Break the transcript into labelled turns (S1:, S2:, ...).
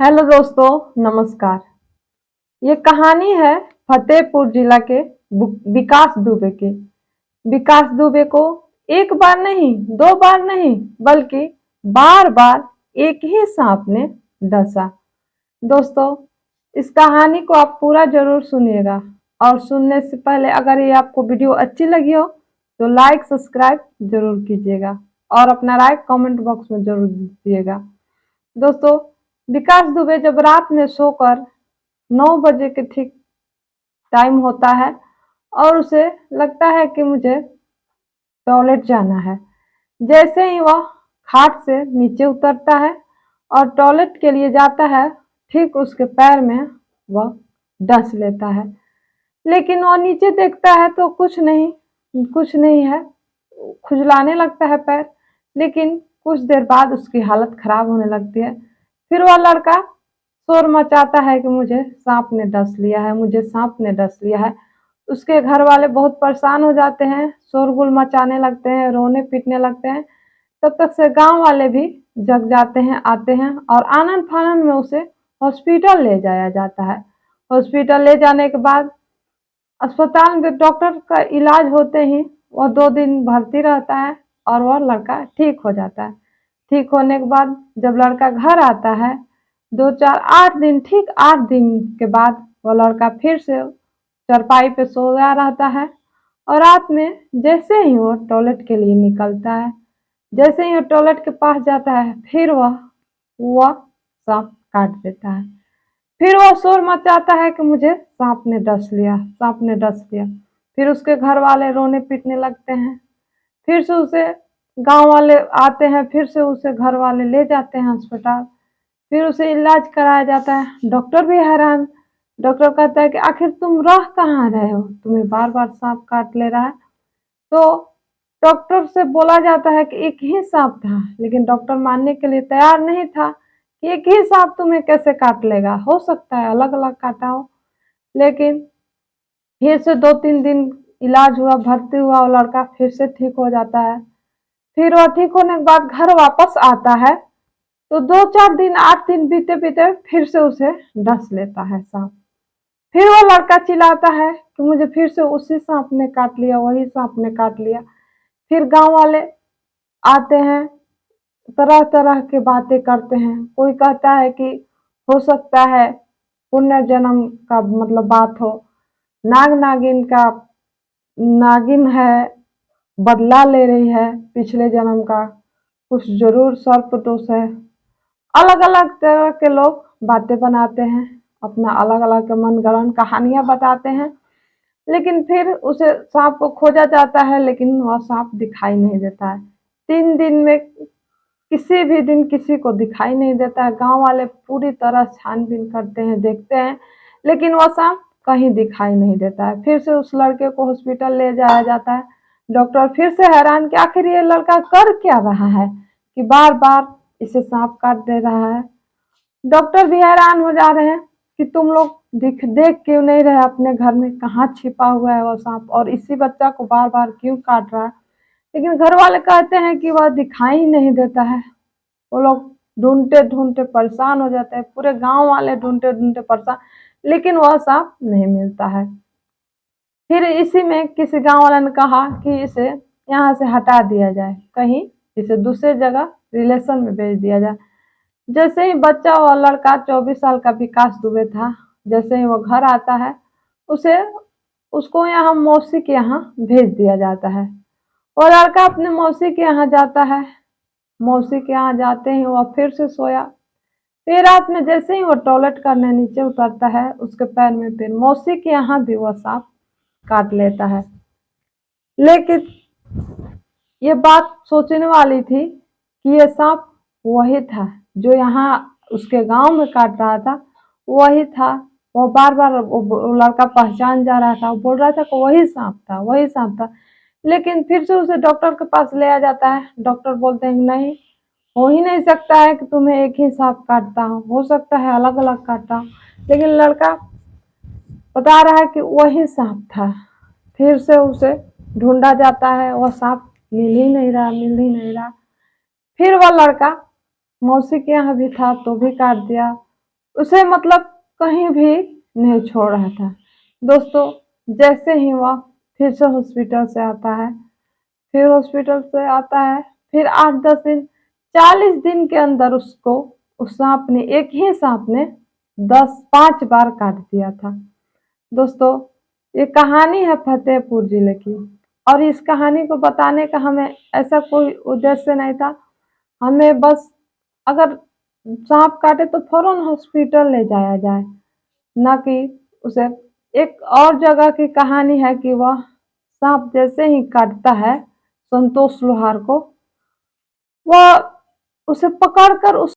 S1: Hello दोस्तों, नमस्कार। ये कहानी है फतेहपुर जिला के विकास दुबे की। विकास दुबे को एक बार नहीं, दो बार नहीं, बल्कि बार बार एक ही सांप ने डसा। दोस्तों, इस कहानी को आप पूरा जरूर सुनिएगा और सुनने से पहले अगर ये आपको वीडियो अच्छी लगी हो तो लाइक सब्सक्राइब जरूर कीजिएगा और अपना राय कमेंट बॉक्स में जरूर दीजिएगा। दोस्तों, विकास दुबे जब रात में सोकर 9 बजे के ठीक टाइम होता है और उसे लगता है कि मुझे टॉयलेट जाना है। जैसे ही वह खाट से नीचे उतरता है और टॉयलेट के लिए जाता है, ठीक उसके पैर में वह डस लेता है। लेकिन वह नीचे देखता है तो कुछ नहीं है। खुजलाने लगता है पैर, लेकिन कुछ देर बाद उसकी हालत खराब होने लगती है। फिर वह लड़का शोर मचाता है कि मुझे सांप ने डस लिया है, मुझे सांप ने डस लिया है। उसके घर वाले बहुत परेशान हो जाते हैं, शोरगुल मचाने लगते हैं, रोने पीटने लगते हैं। तब तक से गांव वाले भी जग जाते हैं, आते हैं और आनन फानन में उसे हॉस्पिटल ले जाया जाता है। हॉस्पिटल ले जाने के बाद अस्पताल में डॉक्टर का इलाज होते ही वह 2 दिन भर्ती रहता है और वह लड़का ठीक हो जाता है। ठीक होने के बाद जब लड़का घर आता है, 2 4 8 दिन, ठीक 8 दिन के बाद वह लड़का फिर से चारपाई पे सोया रहता है और रात में जैसे ही वो टॉयलेट के लिए निकलता है, जैसे ही वो टॉयलेट के पास जाता है, फिर वह सांप काट देता है। फिर वो शोर मचाता है कि मुझे सांप ने डस लिया, सांप ने डस लिया। फिर उसके घर वाले रोने पीटने लगते हैं। फिर से उसे गांव वाले आते हैं, फिर से उसे घर वाले ले जाते हैं अस्पताल। फिर उसे इलाज कराया जाता है। डॉक्टर भी हैरान। डॉक्टर कहता है कि आखिर तुम रह कहाँ रहे हो, तुम्हें बार बार सांप काट ले रहा है। तो डॉक्टर से बोला जाता है कि एक ही सांप था, लेकिन डॉक्टर मानने के लिए तैयार नहीं था कि एक ही सांप तुम्हें कैसे काट लेगा, हो सकता है अलग अलग काटा हो। लेकिन फिर से 2 3 दिन इलाज हुआ, भर्ती हुआ, वो लड़का फिर से ठीक हो जाता है। फिर वह ठीक होने के बाद घर वापस आता है तो 2 4 दिन, 8 दिन बीते बीते फिर से उसे डस लेता है सांप। फिर वो लड़का चिल्लाता है कि मुझे फिर से उसी सांप ने काट लिया, वही सांप ने काट लिया। फिर गांव वाले आते हैं, तरह तरह की बातें करते हैं। कोई कहता है कि हो सकता है पुनर्जन्म का मतलब बात हो, नाग नागिन का, नागिन है, बदला ले रही है पिछले जन्म का, कुछ जरूर सर्प दोष है। अलग अलग तरह के लोग बातें बनाते हैं, अपना अलग अलग मनगढ़ंत कहानियां बताते हैं। लेकिन फिर उसे सांप को खोजा जाता है, लेकिन वह सांप दिखाई नहीं देता है। 3 दिन में किसी भी दिन किसी को दिखाई नहीं देता है। गांव वाले पूरी तरह छानबीन करते हैं, देखते हैं, लेकिन वह सांप कहीं दिखाई नहीं देता है। फिर से उस लड़के को हॉस्पिटल ले जाया जाता है। डॉक्टर फिर से हैरान कि आखिर ये लड़का कर क्या रहा है कि बार बार इसे सांप काट दे रहा है। डॉक्टर भी हैरान हो जा रहे हैं कि तुम लोग देख क्यों नहीं रहे अपने घर में, कहाँ छिपा हुआ है वो सांप और इसी बच्चा को बार बार क्यों काट रहा है। लेकिन घर वाले कहते हैं कि वह दिखाई नहीं देता है। वो लोग ढूंढते ढूंढते परेशान हो जाते हैं, पूरे गांव वाले ढूंढते ढूंढते परेशान, लेकिन वह सांप नहीं मिलता है। फिर इसी में किसी गांव वाले ने कहा कि इसे यहाँ से हटा दिया जाए, कहीं इसे दूसरे जगह रिलेशन में भेज दिया जाए। जैसे ही बच्चा और लड़का 24 साल का विकास दुबे था, जैसे ही वो घर आता है, उसे उसको यहाँ मौसी के यहाँ भेज दिया जाता है। वो लड़का अपने मौसी के यहाँ जाता है। मौसी के यहाँ जाते ही वह फिर से सोया। फिर रात में जैसे ही वो टॉयलेट करने नीचे उतरता है, उसके पैर में फिर मौसी के यहाँ भी वह सांप काट लेता है। लेकिन ये बात सोचने वाली थी कि ये सांप वही था जो यहाँ उसके गांव में काट रहा था, वही था। वो बार बार वो लड़का पहचान जा रहा था, वो बोल रहा था कि वही सांप था, वही सांप था। लेकिन फिर से उसे डॉक्टर के पास ले आ जाता है। डॉक्टर बोलते हैं कि नहीं, हो ही नहीं सकता है कि तुम्हें एक ही सांप काटता हो सकता है अलग अलग काटता हो। लेकिन लड़का बता रहा है कि वही सांप था। फिर से उसे ढूंढा जाता है, वह सांप मिल ही नहीं रहा, मिल ही नहीं रहा। फिर वह लड़का मौसी के यहाँ भी था तो भी काट दिया, उसे मतलब कहीं भी नहीं छोड़ रहा था। दोस्तों, जैसे ही वह फिर से हॉस्पिटल से आता है, फिर हॉस्पिटल से आता है, फिर 8-10 दिन, 40 दिन के अंदर उसको उस सांप ने, एक ही सांप ने 5 बार काट दिया था। दोस्तों, ये कहानी है फतेहपुर जिले की, और इस कहानी को बताने का हमें ऐसा कोई उद्देश्य नहीं था। हमें बस, अगर सांप काटे तो फौरन हॉस्पिटल ले जाया जाए, ना कि उसे। एक और जगह की कहानी है कि वह सांप जैसे ही काटता है संतोष लोहार को, वह उसे पकड़कर उस